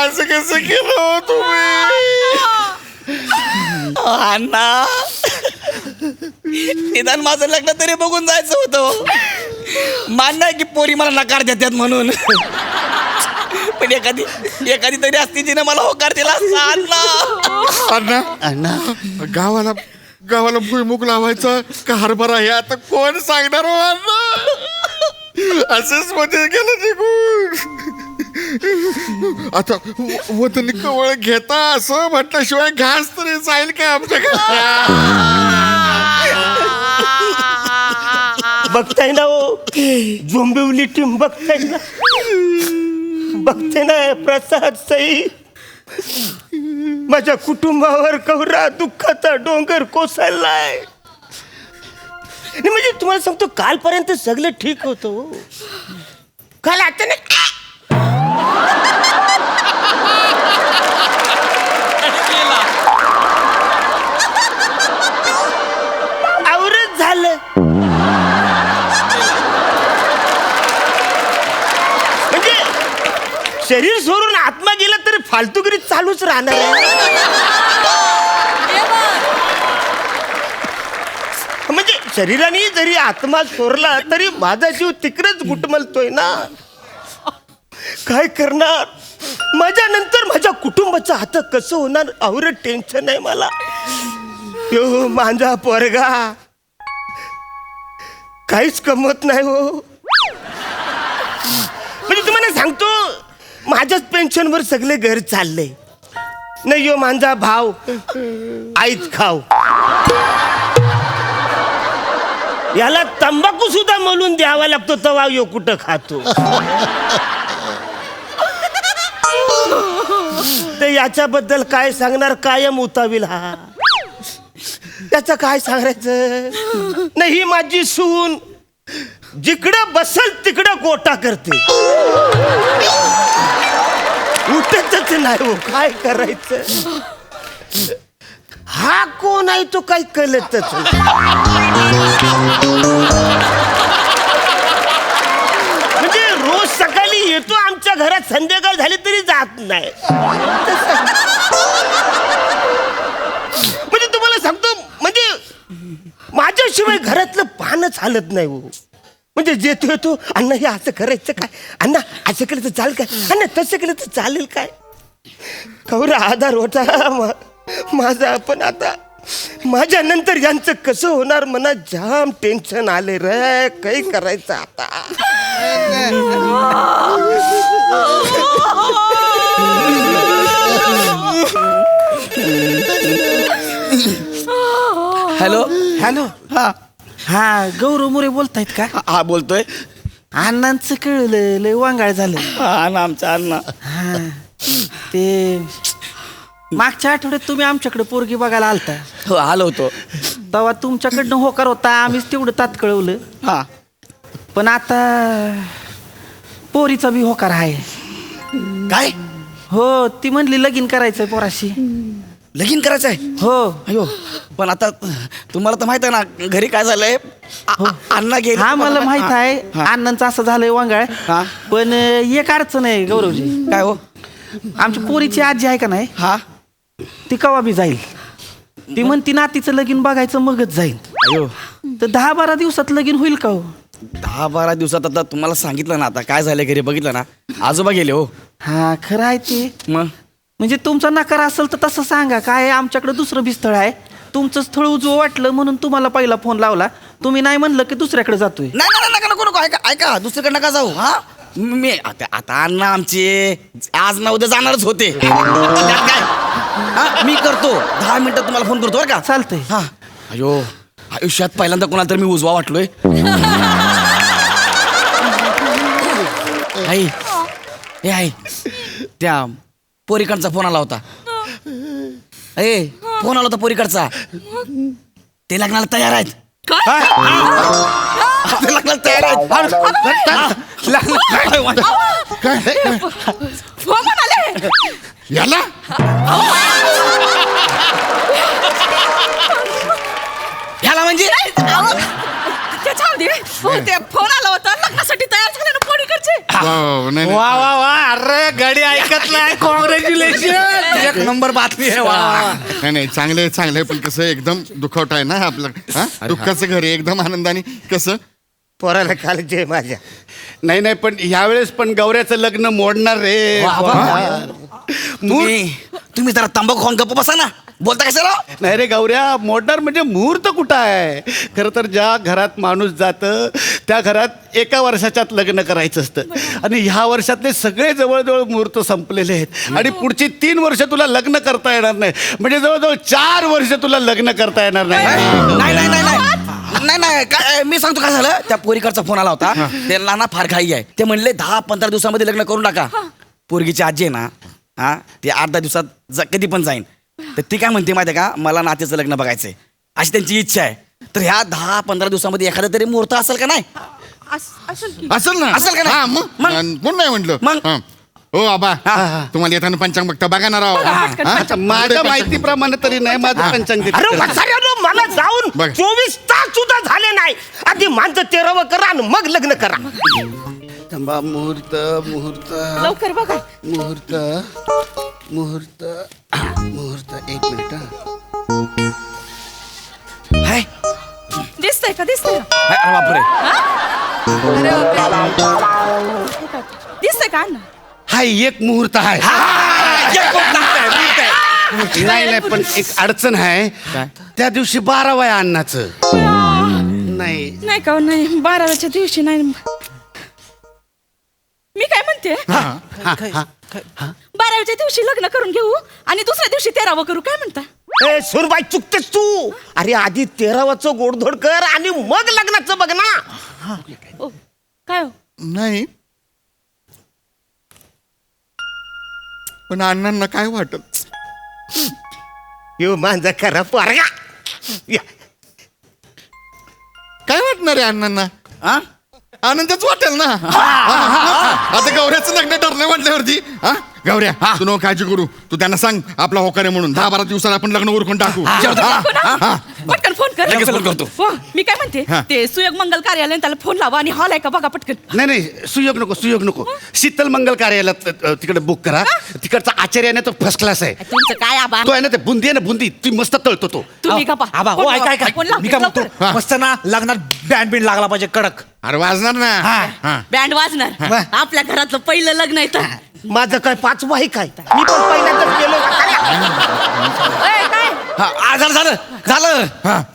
असं कसं केलं हो तुम्ही? अण्णा, निदान माझं लग्न तरी बघून जायचं होतं. मान्य आहे की पोरी मला नकार देतात म्हणून, पण एखादी तरी असती जिने मला होकार दिला असता. अण्णा अण्णा गावाला भुईमुग लावायचा का हरभरा हे आता कोण सांगणार हो अण्णा? असंच मध्ये गेलं निघून. आता वतनी कवळ घेता असं म्हटल्याशिवाय घास तरी जाईल काय आमच्या घरात? बघताय ना हो, झोंबिवली टीम बघताय ना, बघते ना प्रसाद सई. माझ्या कुटुंबावर कवरा दुःखाचा डोंगर कोसळलाय. म्हणजे तुम्हाला सांगतो, कालपर्यंत सगळं ठीक होतं. काल अचानक आवरच झालं. म्हणजे शरीर सोडून आत्मा गेला तरी फालतूगिरी चालूच राहणार आहे. म्हणजे शरीराने जरी आत्मा सोडला तरी माझा जीव तिकडेच घुटमलतोय ना. काय करणार? माझ्या नंतर माझ्या कुटुंबाचं आता कसं होणार आवरं टेन्शन आहे मला. यो माझा पोरगा काहीच कमवत नाही हो. म्हणजे तुम्हाला सांगतो, माझ्याच पेन्शनवर सगळे घर चालले. नाही यो माझा भाव आईच खाव. याला तंबाखू सुद्धा मलून द्यावा लागतो, तवा यो कुठं खातो. ते याच्याबद्दल काय सांगणार? कायम उतावील हा. त्याचं काय सांगायचं? नाही, माझी सून जिकडं बसल तिकडं गोटा करते. उठतच नाही हो, काय करायचं? हा कोण आहे तो काही कळतच नाही. म्हणजे रोज सकाळी येतो आमच्या घरात, संध्याकाळ झाली तरी जात नाही. म्हणजे तुम्हाला सांगतो, म्हणजे माझ्याशिवाय घरातलं पानच हालत नाही हो. म्हणजे जेतो येतो, अण्णा हे असं करायचं काय, अण्णा असं केलं तर चालेल काय, अण्णा तसं केलं तर चालेल काय. कवरा आधार होता माझा. पण आता माझ्या नंतर यांचं कसं होणार? मनात जाम टेन्शन आले रे. काही करायचं आता? Hello hello. हा हा, गौरव मोरे बोलतायत का? हा बोलतोय. अण्णांचं कळलं, लय वांगाळ झालं. हा ना, आमचा अण्णा. हा, ते मागच्या आठवड्यात तुम्ही आमच्याकडे पोरगी बघायला आलता. हो, आलो होतो. तेव्हा तुमच्याकडनं होकार होता, आम्हीच तेवढं तात कळवलं. हा, पण आता पोरीचा बी होकार आहे. काय? हो, ती म्हणली लगीन करायचंय पोराशी. लगीन करायचंय? हो. अयो, पण आता तुम्हाला तर माहित आहे ना घरी काय झालंय. अण्णा गेले. हा, मला माहित आहे. हा. अण्णांचं असं झालंय वांगाळ. हा. पण एक अडचण आहे गौरवजी. काय हो? आमच्या पोरीची आजी आहे का नाही, हा, ती कवा बी जाईल. ती म्हणती नातीचं लगीन बघायचं मगच जाईल. अयो, तर 10-12 दिवसात लगीन होईल का हो? 10-12 दिवसात आता तुम्हाला सांगितलं ना, आता काय झालं घरी बघितलं ना, आजोबा गेले हो. हा, खरं आहे ते. मग म्हणजे तुमचा नकार असेल तर तसं सांगा. काय आमच्याकडे दुसरं बी स्थळ आहे. तुमचं स्थळ उजवं वाटलं म्हणून तुम्हाला पहिला फोन लावला. तुम्ही नाही म्हणलं की दुसऱ्याकडे जातोय. नाही, नका नको, ऐका दुसरीकडे नका जाऊ. हा, मी आता अण्णा आमचे आज ना उद्या जाणारच होते त्यात काय मी करतो 10 मिनिटात तुम्हाला फोन करतो बरं का. चालतंय. हा अयो आयुष्यात पहिल्यांदा कोणाला तर मी उजवा वाटलोय. आई हे आई त्या पोरीकडचा फोन आला होता. फोन आला होता पोरीकडचा. ते लग्नाला तयार आहेत. ते लग्नाला तयार आहेत. फोन आले याला ह्याला म्हणजे त्याच्यामध्ये ते फोन आला होता लग्नासाठी तयार झाले ना पोरीकडचे. वाव, नाही, नाही. वा वा वा अरे गडी ऐकत नाही. कॉंग्रॅच्युलेशन एक नंबर बातमी आहे. वा नाही नाही चांगलं आहे पण कसं एकदम दुखवट आहे ना आपलं. हा? दुःखाचं घर आहे एकदम आनंदाने कसं पोराला काळजी आहे माझ्या. नाही नाही पण ह्यावेळेस पण गौऱ्याचं लग्न मोडणार रे. तुम्ही जरा तंबाखू खाऊन गप्प बसा ना. बोलता कशाला. नाही रे गौऱ्या मोडणार म्हणजे मुहूर्त कुठं आहे. खरं तर ज्या घरात माणूस जातं त्या घरात एका वर्षाच्यात लग्न करायचं असतं आणि ह्या वर्षातले सगळे जवळजवळ मुहूर्त संपलेले आहेत आणि पुढची 3 वर्ष तुला लग्न करता येणार नाही. म्हणजे जवळजवळ 4 वर्ष तुला लग्न करता येणार नाही. नाही नाही नाही नाही नाही काय मी सांगतो काय झालं. त्या पोरीकडचा फोन आला होता. त्यांना ना फार घाई आहे. ते म्हणले 10-15 दिवसामध्ये लग्न करून टाका. पोरगीची आजी आहे ना हा ते 8-10 दिवसात कधी पण जाईन. तर ती काय म्हणते माहिती आहे का मला नातीचं लग्न बघायचंय अशी त्यांची इच्छा आहे. तर ह्या 10-15 दिवसामध्ये एखादा तरी मुहूर्त असेल का नाही. असेल ना असेल का नाही? हा, मग कोण नाही म्हटलं मग? हा. हो आबा तुम्हाला येताना पंचांग बघता बघा ना राव. अच्छा, माझ्या माहितीप्रमाणे तरी नाही माझं पंचांग अरे देते. म्हाताऱ्यानो, मला जाऊन बघ. 24 तास सुद्धा झाले नाही. आधी माझं 13वं करा आणि मग लग्न करा. थांबा मुहूर्त मुहूर्त लवकर बघा. मुहूर्त मुहूर्त मुहूर्त 1 मिनिट. हाय दिसतंय का दिसतंय का हाय, अरे बापरे. अरे बापरे. दिसतंय का अण्णा. हा एक मुहूर्त आहे. नाही नाही पण एक अडचण आहे. त्या दिवशी 12 वया अन्नाचं नाही. नाही का नाही 12व्याच्या दिवशी नाही. मी काय म्हणते 12व्याच्या दिवशी लग्न करून घेऊ आणि दुसऱ्या दिवशी 13वं करू काय म्हणता. ए सुरबाई चुकतेस तू. अरे आधी 13वाचं गोडधोड कर आणि मग लग्नाचं बघ ना. ओ, काय हो नाही पण अण्णांना काय वाटत. यो माझा खरा पोरगा. या. काय वाटणार आहे अण्णांना. हा? आनंदच वाटेल ना. आता गौऱ्याचं लग्न ठरलं म्हटल्यावरती हा गौऱ्या तू नको काळजी करू. तू त्यांना सांग आपला होकार आहे म्हणून 10-12 दिवसात आपण लग्न उरकून टाकू. पटकन फोन कर. लगेच फोन करतो. हो, मी काय म्हणते हा. ते सुयोग मंगल कार्यालय त्याला फोन लावा आणि हॉल आहे का बघा पटकन. नाही नाही सुयोग नको शीतल मंगल कार्यालयात तिकडे बुक करा. तिकडचा आचार्य आहे ना तो फर्स्ट क्लास आहे. तुमचं काय आबा तो आहे ना ते बुंदी आहे ना बुंदी ती मस्त तळतो तो. तुम्ही गप्पा. आबा हो फोन ऐका लावा, ऐका फोन लावा, मी काय लवकर. म्हणतो मस्त ना लग्नात बँड बिंड लागला पाहिजे कडक. अरे वाजणार ना. हा. बँड वाजणार. आपल्या घरातलं पहिलं लग्न आहे तर. माझं काय 5वं आहे काय. मी पण पहिल्यांदाच गेलो. ए, काय हा, झालं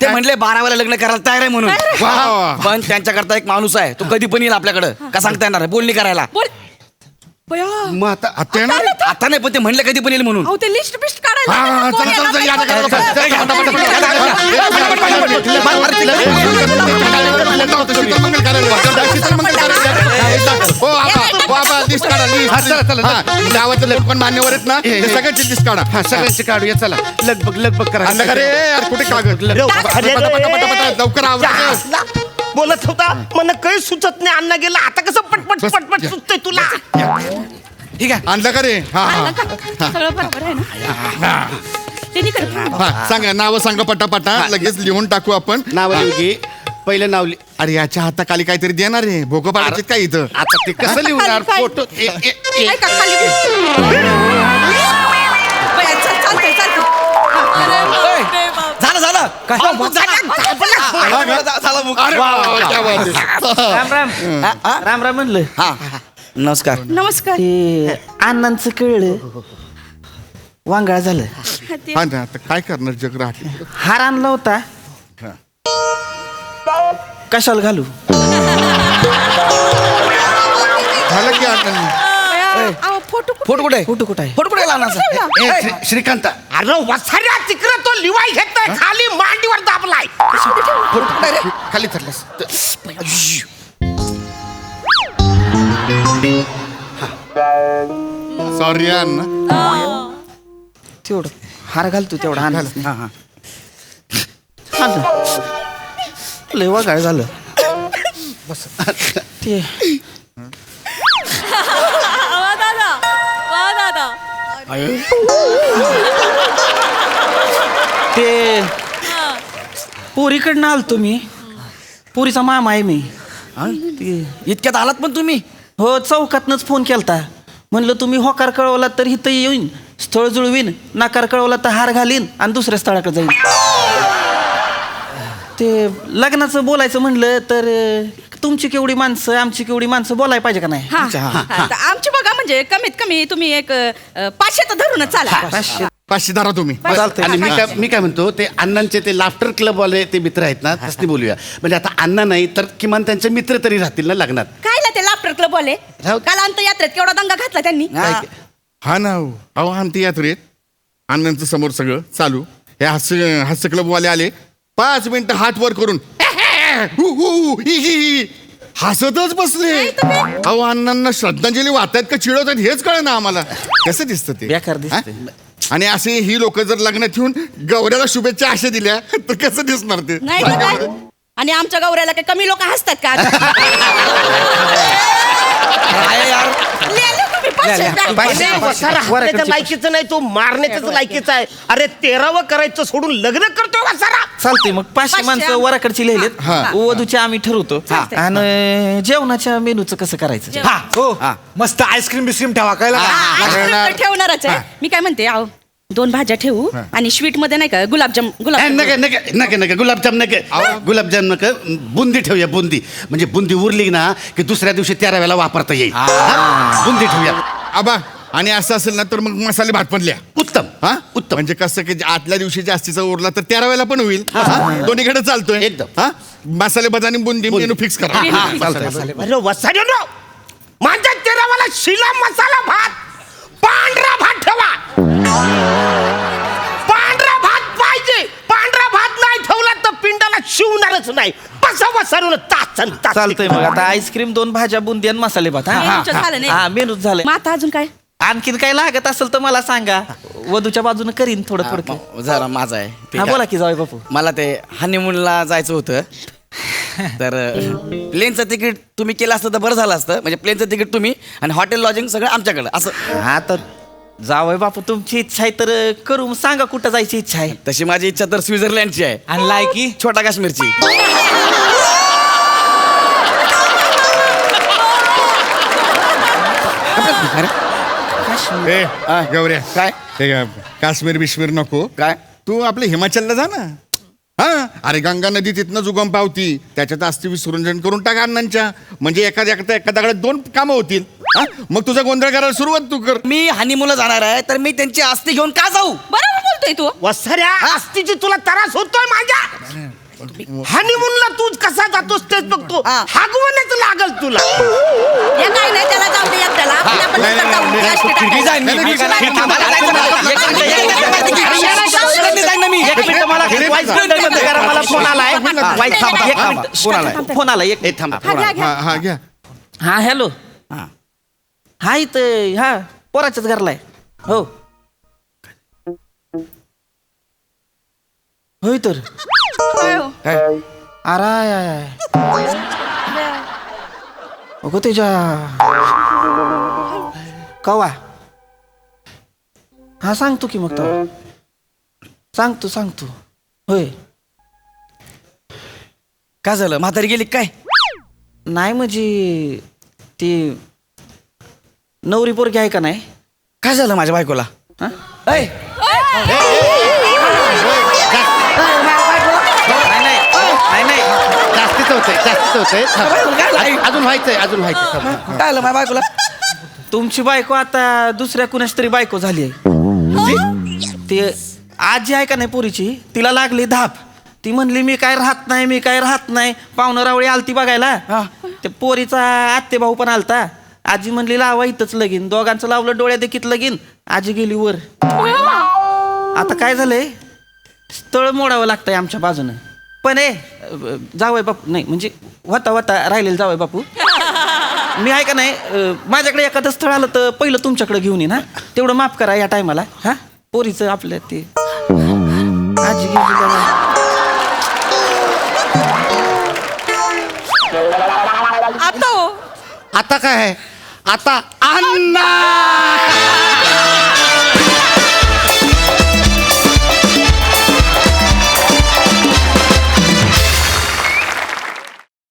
ते म्हणले 12व्याला लग्न करायला तयार आहे म्हणून. काय रे? वा, वा, वा. पण त्यांच्याकरता एक माणूस आहे तो कधी पण येईल आपल्याकडं का सांगता येणार आहे बोलणी करायला. बोल बया. मग आता आता येणार आहे? आता नाही पण ते म्हणले कधी पण येईल म्हणून. अहो ते लिस्ट बिस्ट काढायला हा, लागेल ना. कोण चला, येणार चला, नाही, या, कोण या, येणार या, नाही. या, शीतल मंगल कार्यालय. शीतल मंगल कार्यालय. हो आबा लिस्ट काढा हा, चला, चला, लिस्ट. हा, गावातले लोक पण मान्यवर आहेत ना ते सगळ्यांची लिस्ट काढा. हा सगळ्यांची काढूया चला. लगबग करा. अण्णा का रे यार कुठे कागद लवकर आवडत. बोलत होता मला काही सुचत नाही. अण्णा गेला आता कसं पटपट पटपट सुचतंय तुला. ठीक आहे. आणलं का रे. हा आणलं हा का? सगळं बरोबर आहे ना. त्यांनी कर. हा सांगा नावं सांगा पटापटा लगेच लिहून टाकू आपण. नाव लिहू घे. पहिलं नाव अरे याच्या हाताखाली काहीतरी देणार आहे भोगं पाडायचे काय इथं. आता ते कसं लिहणार काय? फोटो काय का खाली बया, चालतंय चालतंय. ओय, झालं झालं काय अरे वा, वा, क्या बात आहे. राम राम राम राम म्हणलं. हा नमस्कार. नमस्कार. ते अण्णांचं कळलं वांगळा झालं. ते- हा ना आता काय करणार जग राहते. हार आणला होता कशाला घालू. झालं की अण्णांनी फोटो फोटो कुठे फोटो कुठं आहे? फोटो कुठे लहानाचा श्रीकांत अरे वसाऱ्या तिकडे तो लिवाय घेतोय खाली मांडीवर दाबलाय. फोटो कुठे आहे रे? खाली थरलास सॉरी अण्णा. तेवढं हार घाल तू तेवढा हार घाल. हा हा लय वागाळ झालं ते वा दादा वा दादा ते पोरीकडनं आलतो मी. पोरीचा मामा आहे मी. ते इतक्यात आलात पण तुम्ही? हो चौकातनच फोन केलता. म्हणलं तुम्ही होकार कळवला तर इथं येईन, स्थळ जुळवीन, नकार कळवला तर हार घालीन आणि दुसऱ्या स्थळाकडे जाईन. ते लग्नाचं बोलायचं म्हणलं तर तुमची केवढी माणसं आमची केवढी माणसं बोलायला पाहिजे का नाही? तर आमची बघा म्हणजे कमीत कमी तुम्ही एक 500 तर धरूनच चाला. 500 धरा तुम्ही. आणि मी काय म्हणतो ते अण्णांचे ते लाफ्टर क्लब वाले ते मित्र आहेत ना तसली बोलूया. म्हणजे आता अण्णा नाही तर किमान त्यांचे मित्र तरी राहतील ना लग्नात. कायला ते लाफ्टर क्लब बोले राहू. काल अंतयात्रेत केवढा दंगा घातला त्यांनी. हा ना हो. अहो आमती यात्रेत अण्णांचं समोर सगळं चालू. हे हास्य क्लबवाले आले 5 मिनिटं हात वर करून हसतच बसले. अहो अण्णांना श्रद्धांजली वाहतायत का चिडवतात हेच कळ ना आम्हाला. कसं दिसतं ते बेकार दिसतंय. हा? आणि असे ही लोक जर लग्नात येऊन गौऱ्याला शुभेच्छा अशा दिल्या तर कसं दिसणार ते? नाही तर काय? आणि आमच्या गौऱ्याला काही कमी लोक हसतात का? काय यार लिहिलं तुम्ही 500 द्या. पहिले वसारा हाकण्याच्या लायकीचं नाही तो मारण्याच्याच लायकीचा आहे. अरे 13वं करायचं सोडून लग्न करतोय वसारा. चालते मग 500 माणसं वराकडची लिहिलेत. वधूचे आम्ही ठरवतो. आणि जेवणाच्या मेनूचं कसं करायचं? हा हो हा. मस्त आईस्क्रीम बिस्क्रीम ठेवा कळलं का? आईस्क्रीम तर ठेवणारच आहे. मी काय म्हणते आहो 2 भाज्या ठेवू आणि स्वीट मध्ये नाही का गुलाबजाम नका गुलाबजाम नका गुलाबजाम नका बुंदी ठेवूया बुंदी. म्हणजे बुंदी उरली ना की दुसऱ्या दिवशी 13व्याला वापरता येईल. हा? बुंदी ठेवूया. आबा आणि असं असेल ना तर मग मसाले भात पण लिहा. उत्तम हा उत्तम. म्हणजे कसं की आदल्या दिवशी जास्तीचा उरला तर 13व्याला पण होईल. हा? दोन्हीकडे चालतोय एकदम. हा मसाले भात आणि बुंदी मेनू फिक्स करा. Menu fix. अरे वसाऱ्यानो माझ्या 13वाला शिला मसाला भात पांढरा भात ठेवा. पांढरा भात पाहिजे. पांढरा भात नाही ठेवला तर पिंडाला शिवणारच नाही. बसा वसारून तासन तास. चालतंय मग आता आईस्क्रीम 2 भाज्या बुंदी आणि मसाले भात. मेनूचं झालं नाही. हा मेनूच झालंय. मग आता अजून काय? आणखीन काय लागत असेल तर मला सांगा. वधूच्या बाजूने करीन थोडं थोडं. जरा माझा आहे ते हा काय- बोला की जाऊ बापू. मला ते हनीमूनला जायचं होतं. तर प्लेनचं तिकीट तुम्ही केलं असतं तर बरं झालं असतं. म्हणजे प्लेनचं तिकीट तुम्ही आणि हॉटेल लॉजिंग सगळं आमच्याकडं असं. हा तर जावय बापू तुमची इच्छा आहे तर करू. सांगा कुठं जायची इच्छा आहे. तशी माझी इच्छा तर स्वित्झर्लंडची आहे आणि लायकी छोटा काश्मीरची. ए गौऱ्या काय ते काश्मीर बिश्मीर नको. काय तू आपले हिमाचलला जा ना. हा अरे गंगा नदी तिथनं उगम पावती. त्याच्यात अस्थि विसर्जन करून टाक अण्णांच्या. म्हणजे एका दगडात 2 कामं होतील. हा? मग तुझा गोंधळ करायला सुरुवात तू कर. मी हनीमूनला जाणार आहे तर मी त्यांची अस्थि घेऊन का जाऊ? बरोबर बोलतोय तू. वसाऱ्या आस्तीची तुला त्रास होतोय माझ्या. हनीमूनला तू कसा जातोस तेच बघतो. हा. हागवणच लागल तुला. या काय नाही त्याला जाऊ दे एकट्याला. आपण आपण नाही, नंतर जाऊ. नाही, या नाही, स्टेटात. मी जाईन, मी- मी- मला जायचं नाही. एक मिनिटं, एक मिनिटं. मी जाईन ना मी. एक मिनिट मला वाईस बंद करा. मला फोन आलाय. वाईस थांबा. एक थांबा. मिनिट. फोन आलाय. फोन आला एक. ए थांबा हा, घ्या, घ्या. हा घ्या. हा हॅलो. हा. हा इथं हा पोराच्याच घरला आहे. हो होय तर होय हो. काय? अरे अगो त्याच्या कवा. हा सांगतो की मग तो सांगतो होय. काय झालं म्हातारी गेली काय? नाही म्हणजे ती नवरी पोरगी आहे का नाही. काय झालं माझ्या बायकोला? हा? ऐ, नाही जास्तीच होतंय थांब. अजून व्हायचंय थांब. काय झालं माझ्या बायकोला? तुमची बायको आता दुसऱ्या कुणाच तरी बायको झाली आहे. ते आजी आहे का नाही पोरीची तिला लागली धाप. ती म्हणली मी काय राहत नाही. पाहुणं रावळी आलती बघायला. ते पोरीचा आत्ते भाऊ पण आलता आजी म्हणली लावा इथंच लगीन. दोघांचं लावलं डोळ्या देखीत लगीन. आजी गेली वर. आता काय झालंय, स्थळ मोडावं लागतंय आमच्या बाजूनं. पण जावय बापू नाही, म्हणजे होता राहिलेलं जावय बापू. मी आहे का नाही, माझ्याकडे एखादं स्थळ आलं तर पहिलं तुमच्याकडे घेऊन येईन. हा, तेवढं माफ करा या टायमाला. हा, पोरीचं आपल्या ते आजी गेली. आता हो. आता काय आहे? आता अण्णा